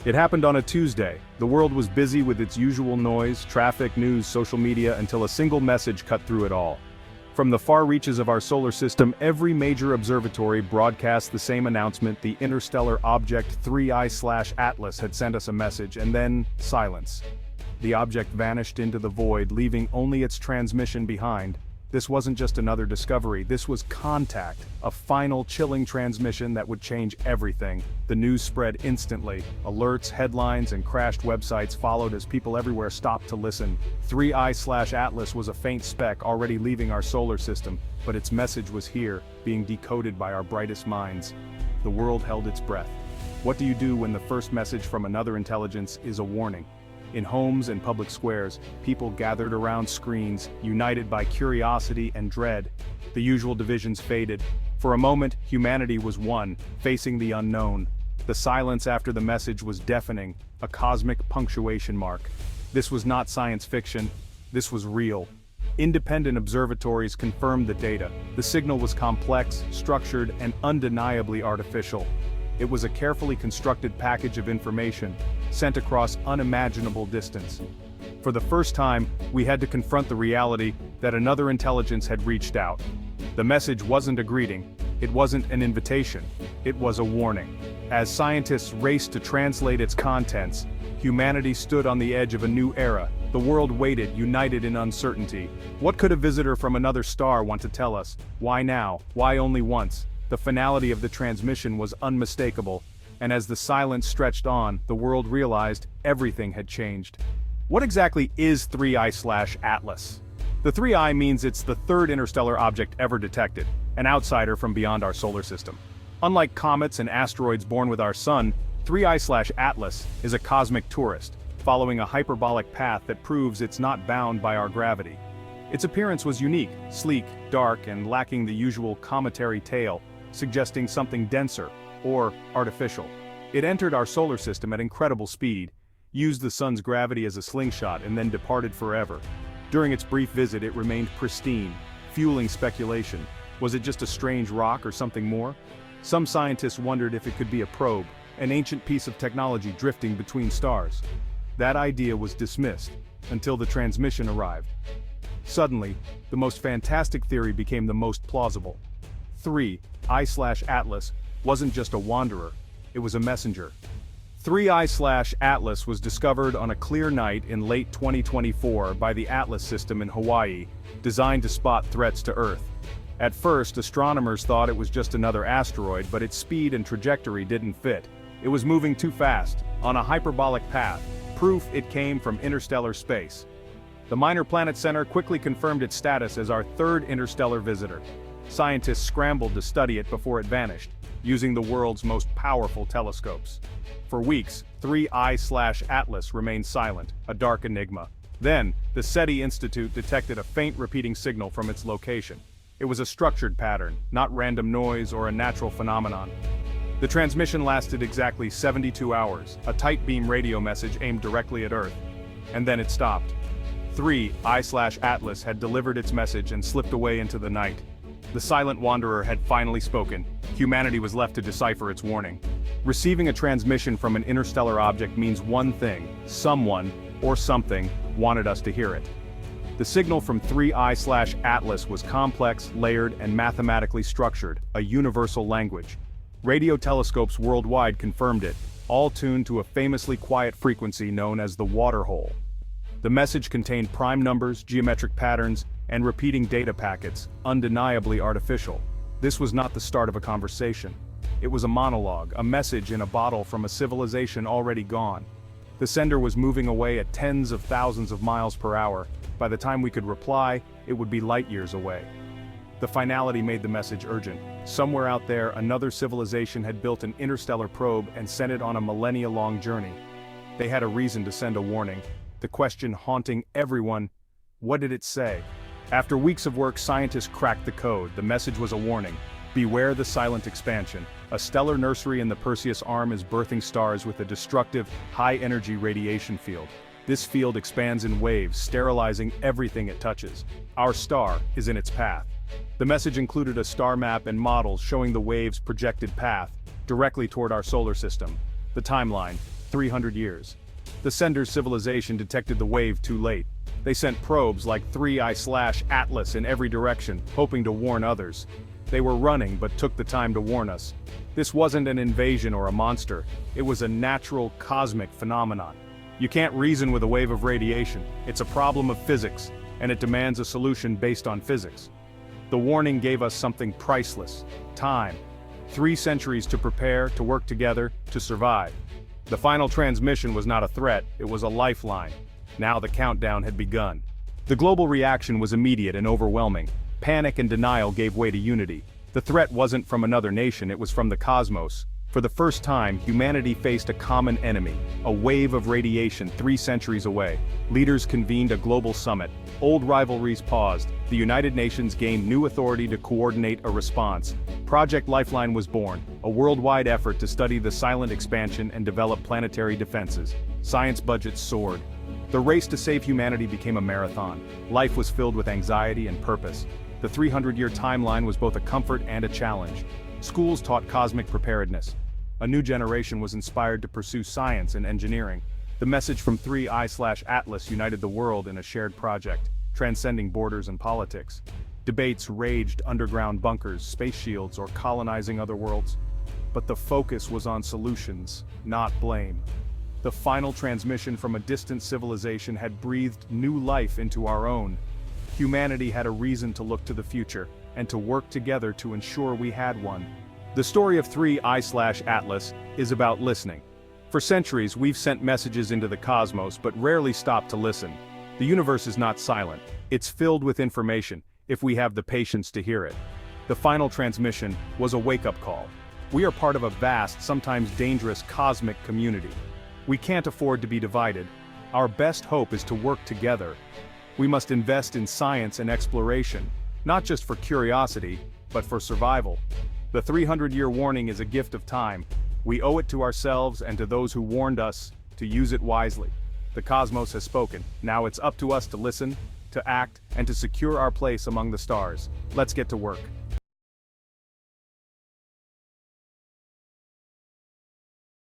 It happened on a Tuesday. The world was busy with its usual noise, traffic, news, social media, until a single message cut through it all. From the far reaches of our solar system, every major observatory broadcast the same announcement: the interstellar object 3I/Atlas had sent us a message, and then silence. The object vanished into the void, leaving only its transmission behind. This wasn't just another discovery, this was contact, a final chilling transmission that would change everything. The news spread instantly. Alerts, headlines, and crashed websites followed as people everywhere stopped to listen. 3I/Atlas was a faint speck already leaving our solar system, but its message was here, being decoded by our brightest minds. The world held its breath. What do you do when the first message from another intelligence is a warning? In homes and public squares, people gathered around screens, united by curiosity and dread. The usual divisions faded. For a moment, humanity was one, facing the unknown. The silence after the message was deafening, a cosmic punctuation mark. This was not science fiction, this was real. Independent observatories confirmed the data. The signal was complex, structured, and undeniably artificial. It was a carefully constructed package of information, sent across unimaginable distance. For the first time, we had to confront the reality that another intelligence had reached out. The message wasn't a greeting, it wasn't an invitation, it was a warning. As scientists raced to translate its contents, humanity stood on the edge of a new era. The world waited, united in uncertainty. What could a visitor from another star want to tell us? Why now? Why only once? The finality of the transmission was unmistakable, and as the silence stretched on, the world realized everything had changed. What exactly is 3I/Atlas? The 3I means it's the third interstellar object ever detected, an outsider from beyond our solar system. Unlike comets and asteroids born with our sun, 3I/Atlas is a cosmic tourist, following a hyperbolic path that proves it's not bound by our gravity. Its appearance was unique, sleek, dark, and lacking the usual cometary tail, suggesting something denser, or artificial. It entered our solar system at incredible speed, used the sun's gravity as a slingshot, and then departed forever. During its brief visit, it remained pristine, fueling speculation. Was it just a strange rock or something more? Some scientists wondered if it could be a probe, an ancient piece of technology drifting between stars. That idea was dismissed, until the transmission arrived. Suddenly, the most fantastic theory became the most plausible. 3I/Atlas wasn't just a wanderer, it was a messenger. 3I/Atlas was discovered on a clear night in late 2024 by the Atlas system in Hawaii, designed to spot threats to Earth. At first, astronomers thought it was just another asteroid, but its speed and trajectory didn't fit. It was moving too fast, on a hyperbolic path, proof it came from interstellar space. The Minor Planet Center quickly confirmed its status as our third interstellar visitor. Scientists scrambled to study it before it vanished, using the world's most powerful telescopes. For weeks, 3I/Atlas remained silent, a dark enigma. Then, the SETI Institute detected a faint repeating signal from its location. It was a structured pattern, not random noise or a natural phenomenon. The transmission lasted exactly 72 hours, a tight beam radio message aimed directly at Earth. And then it stopped. 3I/Atlas had delivered its message and slipped away into the night. The silent wanderer had finally spoken. Humanity was left to decipher its warning. Receiving a transmission from an interstellar object means one thing: someone, or something, wanted us to hear it. The signal from 3I/Atlas was complex, layered, and mathematically structured, a universal language. Radio telescopes worldwide confirmed it, all tuned to a famously quiet frequency known as the water hole. The message contained prime numbers, geometric patterns, and repeating data packets, undeniably artificial. This was not the start of a conversation. It was a monologue, a message in a bottle from a civilization already gone. The sender was moving away at tens of thousands of miles per hour. By the time we could reply, it would be light years away. The finality made the message urgent. Somewhere out there, another civilization had built an interstellar probe and sent it on a millennia-long journey. They had a reason to send a warning. The question haunting everyone: what did it say? After weeks of work, scientists cracked the code. The message was a warning. Beware the silent expansion. A stellar nursery in the Perseus Arm is birthing stars with a destructive, high-energy radiation field. This field expands in waves, sterilizing everything it touches. Our star is in its path. The message included a star map and models showing the wave's projected path, directly toward our solar system. The timeline: 300 years. The sender's civilization detected the wave too late. They sent probes like 3I/Atlas in every direction, hoping to warn others. They were running but took the time to warn us. This wasn't an invasion or a monster, it was a natural cosmic phenomenon. You can't reason with a wave of radiation, it's a problem of physics, and it demands a solution based on physics. The warning gave us something priceless: time. 3 centuries to prepare, to work together, to survive. The final transmission was not a threat, it was a lifeline. Now the countdown had begun. The global reaction was immediate and overwhelming. Panic and denial gave way to unity. The threat wasn't from another nation, it was from the cosmos. For the first time, humanity faced a common enemy, a wave of radiation 3 centuries away. Leaders convened a global summit. Old rivalries paused. The United Nations gained new authority to coordinate a response. Project Lifeline was born, a worldwide effort to study the silent expansion and develop planetary defenses. Science budgets soared. The race to save humanity became a marathon. Life was filled with anxiety and purpose. The 300-year timeline was both a comfort and a challenge. Schools taught cosmic preparedness. A new generation was inspired to pursue science and engineering. The message from 3I/Atlas united the world in a shared project, transcending borders and politics. Debates raged: underground bunkers, space shields, or colonizing other worlds. But the focus was on solutions, not blame. The final transmission from a distant civilization had breathed new life into our own. Humanity had a reason to look to the future, and to work together to ensure we had one. The story of 3I/Atlas is about listening. For centuries, we've sent messages into the cosmos but rarely stopped to listen. The universe is not silent, it's filled with information, if we have the patience to hear it. The final transmission was a wake-up call. We are part of a vast, sometimes dangerous cosmic community. We can't afford to be divided. Our best hope is to work together. We must invest in science and exploration, not just for curiosity, but for survival. The 300-year warning is a gift of time. We owe it to ourselves and to those who warned us to use it wisely. The cosmos has spoken. Now it's up to us to listen, to act, and to secure our place among the stars. Let's get to work.